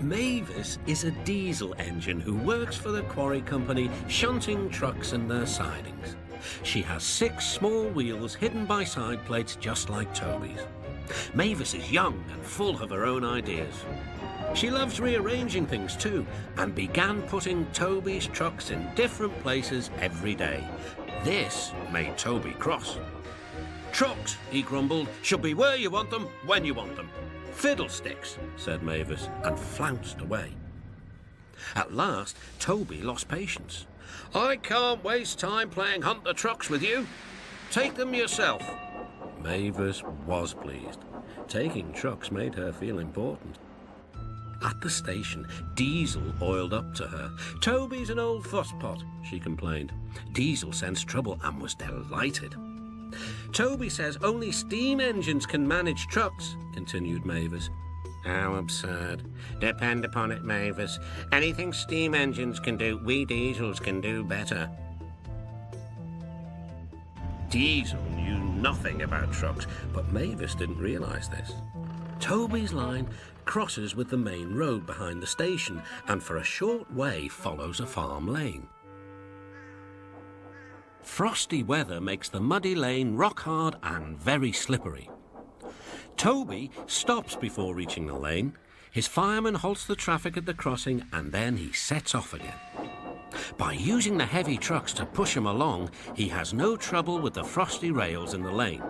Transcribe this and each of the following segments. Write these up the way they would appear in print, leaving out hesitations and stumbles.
Mavis is a diesel engine who works for the quarry company, shunting trucks and their sidings. She has 6 small wheels hidden by side plates just like Toby's. Mavis is young and full of her own ideas. She loves rearranging things too, and began putting Toby's trucks in different places every day. This made Toby cross. "Trucks," he grumbled, "should be where you want them, when you want them." "Fiddlesticks," said Mavis, and flounced away. At last, Toby lost patience. "I can't waste time playing hunt the trucks with you. Take them yourself." Mavis was pleased. Taking trucks made her feel important. At the station, Diesel oiled up to her. "Toby's an old fusspot," she complained. Diesel sensed trouble and was delighted. "Toby says only steam engines can manage trucks," continued Mavis. "How absurd. Depend upon it, Mavis. Anything steam engines can do, we diesels can do better." Diesel knew nothing about trucks, but Mavis didn't realise this. Toby's line crosses with the main road behind the station and for a short way follows a farm lane. Frosty weather makes the muddy lane rock hard and very slippery. Toby stops before reaching the lane. His fireman halts the traffic at the crossing and then he sets off again. By using the heavy trucks to push him along, he has no trouble with the frosty rails in the lane.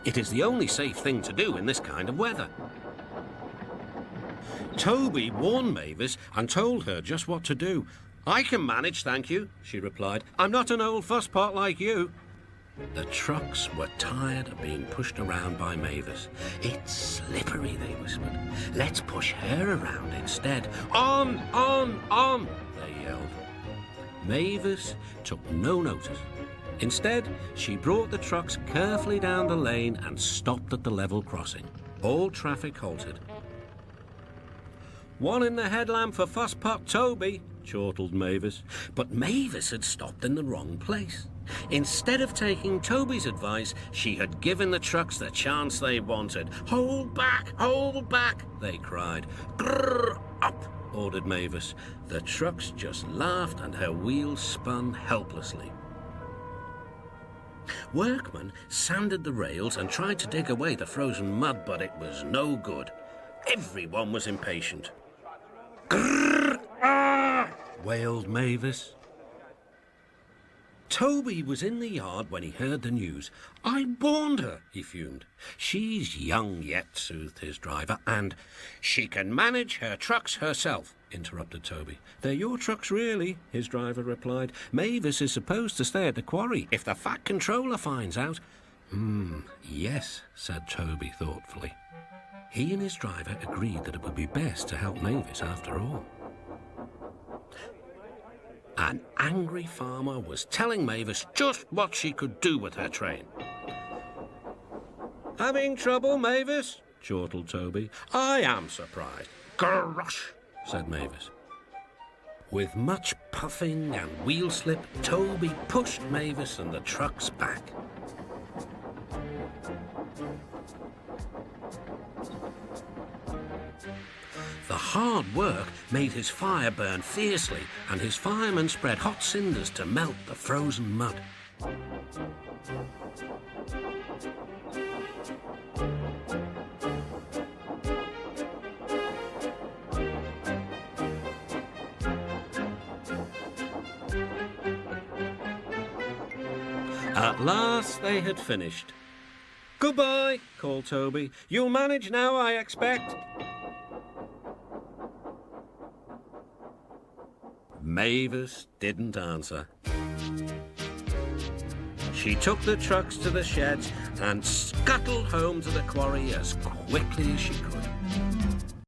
It is the only safe thing to do in this kind of weather. Toby warned Mavis and told her just what to do. "I can manage, thank you," she replied. "I'm not an old fusspot like you." The trucks were tired of being pushed around by Mavis. "It's slippery," they whispered. "Let's push her around instead." "On, on," they yelled. Mavis took no notice. Instead, she brought the trucks carefully down the lane and stopped at the level crossing. All traffic halted. "One in the headlamp for Fusspot Toby," chortled Mavis. But Mavis had stopped in the wrong place. Instead of taking Toby's advice, she had given the trucks the chance they wanted. Hold back, they cried. "Grrr, up," ordered Mavis. The trucks just laughed and her wheels spun helplessly. Workmen sanded the rails and tried to dig away the frozen mud, but it was no good. Everyone was impatient. "Grrr, ah!" wailed Mavis. Toby was in the yard when he heard the news. "I warned her," he fumed. "She's young yet," soothed his driver, "and—" "She can manage her trucks herself," interrupted Toby. "They're your trucks, really," his driver replied. "Mavis is supposed to stay at the quarry if the Fat Controller finds out." Yes," said Toby thoughtfully. He and his driver agreed that it would be best to help Mavis after all. An angry farmer was telling Mavis just what she could do with her train. "Having trouble, Mavis?" chortled Toby. "I am surprised." "Gosh," said Mavis. With much puffing and wheel slip, Toby pushed Mavis and the trucks back. The hard work made his fire burn fiercely, and his firemen spread hot cinders to melt the frozen mud. At last they had finished. "Goodbye," called Toby. "You'll manage now, I expect." Mavis didn't answer. She took the trucks to the sheds and scuttled home to the quarry as quickly as she could.